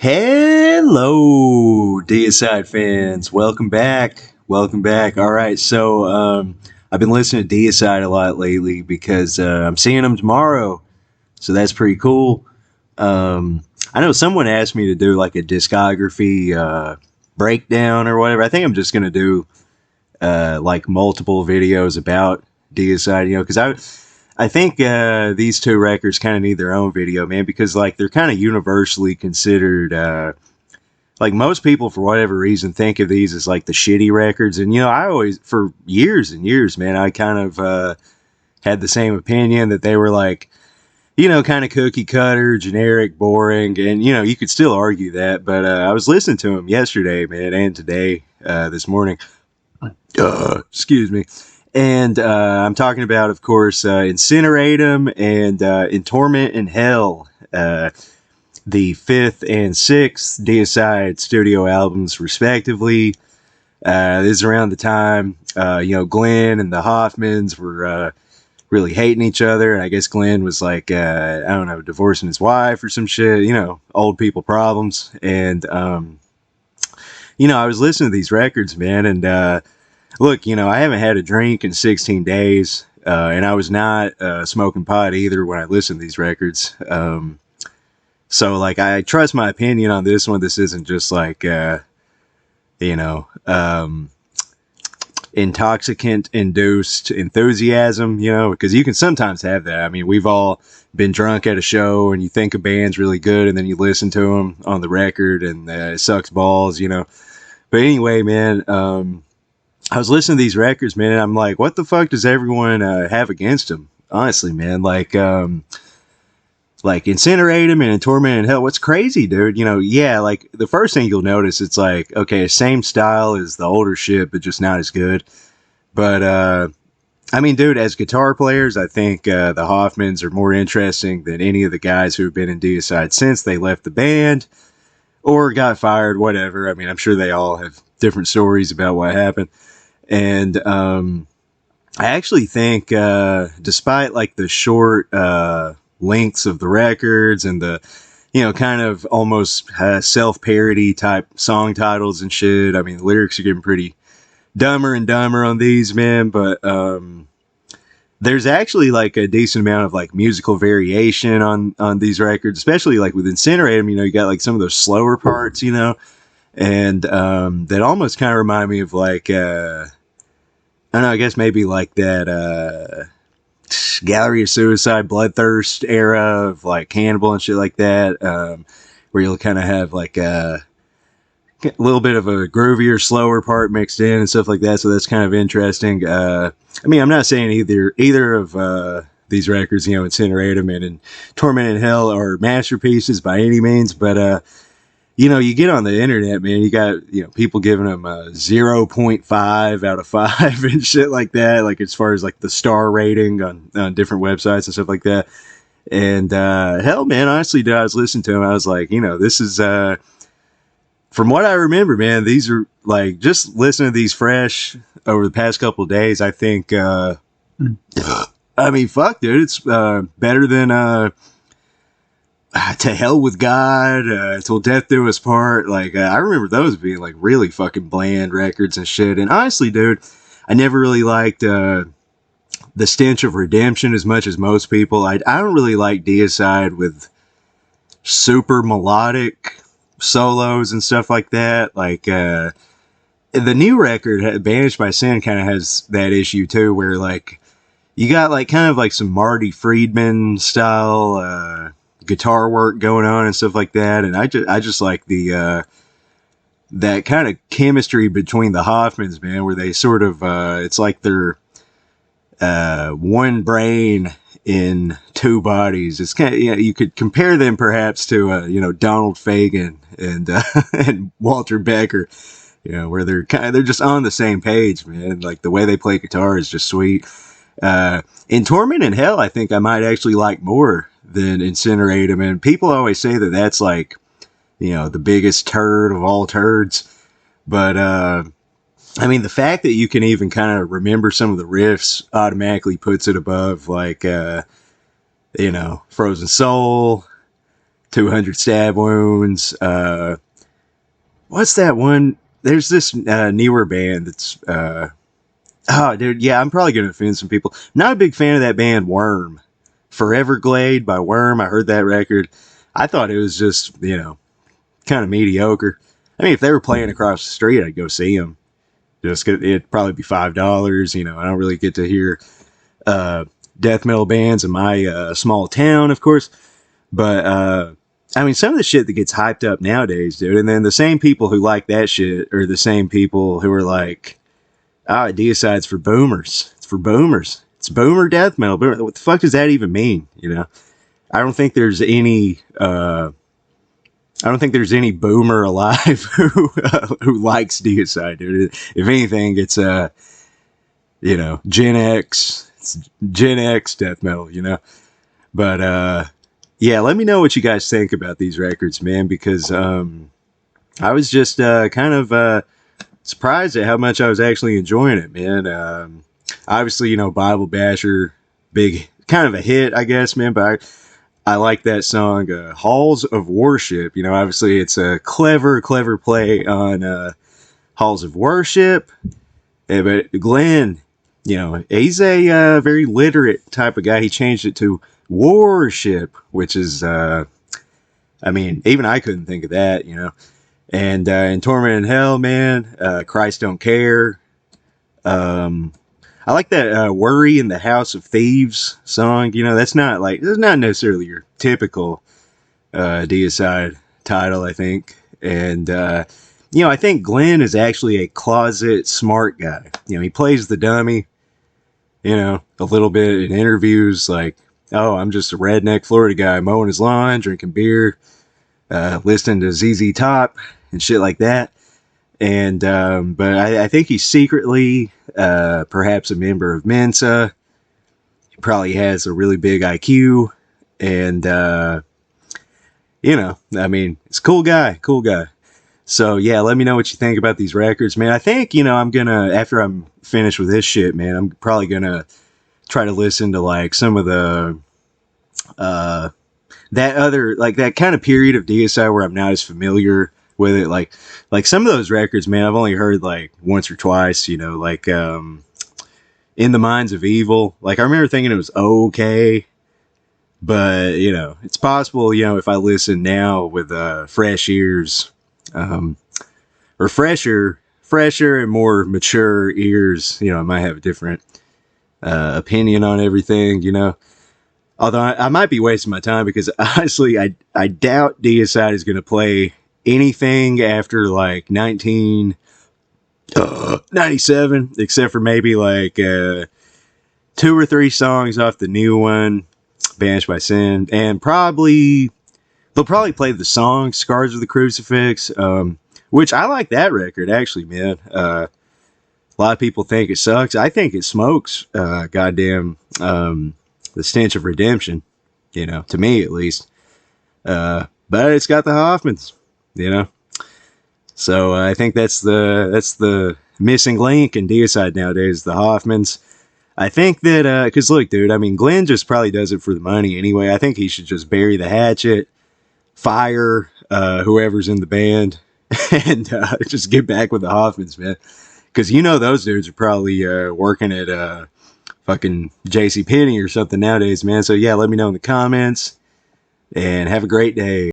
Hello, Deicide fans. Welcome back. Welcome back. All right, so I've been listening to Deicide a lot lately because I'm seeing them tomorrow, so that's pretty cool. I know someone asked me to do like a discography breakdown or whatever. I think I'm just gonna do like multiple videos about Deicide, because I think these two records kind of need their own video, man, because like they're kind of universally considered. Like most people, for whatever reason, think of these as like the shitty records, and I always, for years and years, man, I kind of had the same opinion that they were like, kind of cookie cutter, generic, boring, and you could still argue that, but I was listening to them yesterday, man, and today, this morning. Excuse me. And I'm talking about, of course, Insineratehymn and In Torment and Hell, the fifth and sixth Deicide studio albums, respectively. This is around the time, Glenn and the Hoffmans were really hating each other. And I guess Glenn was like, I don't know, divorcing his wife or some shit, old people problems. And, I was listening to these records, man, and look, I haven't had a drink in 16 days, and I was not smoking pot either when I listened to these records. So, like, I trust my opinion on this one. This isn't just like, intoxicant-induced enthusiasm, because you can sometimes have that. I mean, we've all been drunk at a show, and you think a band's really good, and then you listen to them on the record, and it sucks balls, But anyway, man, I was listening to these records, man, and I'm like, what the fuck does everyone have against them? Honestly, man, like Incinerate 'em and In Torment and Hell. What's crazy, dude? Like the first thing you'll notice, it's like, okay, same style as the older shit, but just not as good. But I mean, dude, as guitar players, I think the Hoffmans are more interesting than any of the guys who have been in Deicide since they left the band or got fired, whatever. I mean, I'm sure they all have different stories about what happened. And I actually think, despite like the short lengths of the records and the, kind of almost self-parody type song titles and shit, I mean, the lyrics are getting pretty dumber and dumber on these, man. But there's actually like a decent amount of like musical variation on these records, especially like with Incinerate 'em. You got like some of those slower parts, and that almost kind of remind me of like I don't know, I guess maybe like that Gallery of Suicide, Bloodthirst era of like Cannibal and shit like that, where you'll kind of have like a little bit of a groovier, slower part mixed in and stuff like that. So that's kind of interesting. I mean, I'm not saying either of these records, Incinerate 'em and In Torment and Hell are masterpieces by any means, but you get on the internet, man, you got, people giving them 0.5 out of 5 and shit like that, like as far as like the star rating on different websites and stuff like that. And hell, man, honestly, dude, I was listening to them, I was like, this is, from what I remember, man, these are like, just listening to these fresh over the past couple of days, I think, I mean, fuck, dude, it's better than, To Hell with God, Till Death Do Us Part. Like, I remember those being like really fucking bland records and shit. And honestly, dude, I never really liked The Stench of Redemption as much as most people. I don't really like Deicide with super melodic solos and stuff like that. Like, the new record, Banished by Sin, kind of has that issue too, where like you got like kind of like some Marty Friedman style guitar work going on and stuff like that, and I just like the that kind of chemistry between the Hoffmans, man, where they sort of it's like they're one brain in two bodies. It's kind of, you could compare them perhaps to Donald Fagen and and Walter Becker, where they're just on the same page, man. Like the way they play guitar is just sweet. In Torment and Hell, I think I might actually like more than Incinerate 'em, and people always say that that's like, the biggest turd of all turds. But I mean, the fact that you can even kind of remember some of the riffs automatically puts it above like Frozen Soul, 200 Stab Wounds. What's that one? There's this newer band that's oh, dude, yeah, I'm probably gonna offend some people. Not a big fan of that band, Worm. Foreverglade by Worm. I heard that record. I thought it was just, kind of mediocre. I mean, if they were playing across the street, I'd go see them. Just it'd probably be $5. I don't really get to hear death metal bands in my small town, of course. But I mean, some of the shit that gets hyped up nowadays, dude. And then the same people who like that shit are the same people who are like, Deicide's for boomers. It's for boomers. It's boomer death metal. What the fuck does that even mean? I don't think there's any. I don't think there's any boomer alive who likes Deicide, dude. If anything, it's Gen X. It's Gen X death metal, But yeah, let me know what you guys think about these records, man. Because I was just kind of surprised at how much I was actually enjoying it, man. Obviously, Bible Basher, big kind of a hit, I guess, man. But I like that song, Halls of Worship. Obviously it's a clever play on Halls of Worship. But Glenn, he's a very literate type of guy. He changed it to Worship, which is, I mean, even I couldn't think of that, And in Torment in Hell, man, Christ Don't Care. I like that Worry in the House of Thieves song. That's not necessarily your typical Deicide title, I think. And, I think Glenn is actually a closet smart guy. He plays the dummy, a little bit in interviews like, oh, I'm just a redneck Florida guy mowing his lawn, drinking beer, listening to ZZ Top and shit like that. And but I think he's secretly perhaps a member of Mensa. He probably has a really big IQ, and I mean, it's a cool guy. So yeah, let me know what you think about these records, man. I think I'm gonna, after I'm finished with this shit, man, I'm probably gonna try to listen to like some of the that other, like that kind of period of Deicide where I'm not as familiar with it, like some of those records, man, I've only heard like once or twice, like In the Minds of Evil. Like I remember thinking it was okay, but it's possible, if I listen now with fresh ears, or fresher and more mature ears, I might have a different opinion on everything, although I might be wasting my time, because honestly I doubt Deicide is going to play anything after like 1997, except for maybe like 2 or 3 songs off the new one, Banished by Sin, and they'll probably play the song Scars of the Crucifix, which I like that record actually, man. A lot of people think it sucks. I think it smokes. Goddamn, The Stench of Redemption, to me at least. But it's got the Hoffmans. So I think that's the missing link in Deicide nowadays, the Hoffmans. I think that because look, dude, I mean, Glenn just probably does it for the money anyway. I think he should just bury the hatchet, fire whoever's in the band, and just get back with the Hoffmans, man. Because those dudes are probably working at fucking JCPenney or something nowadays, man. So yeah, let me know in the comments, and have a great day.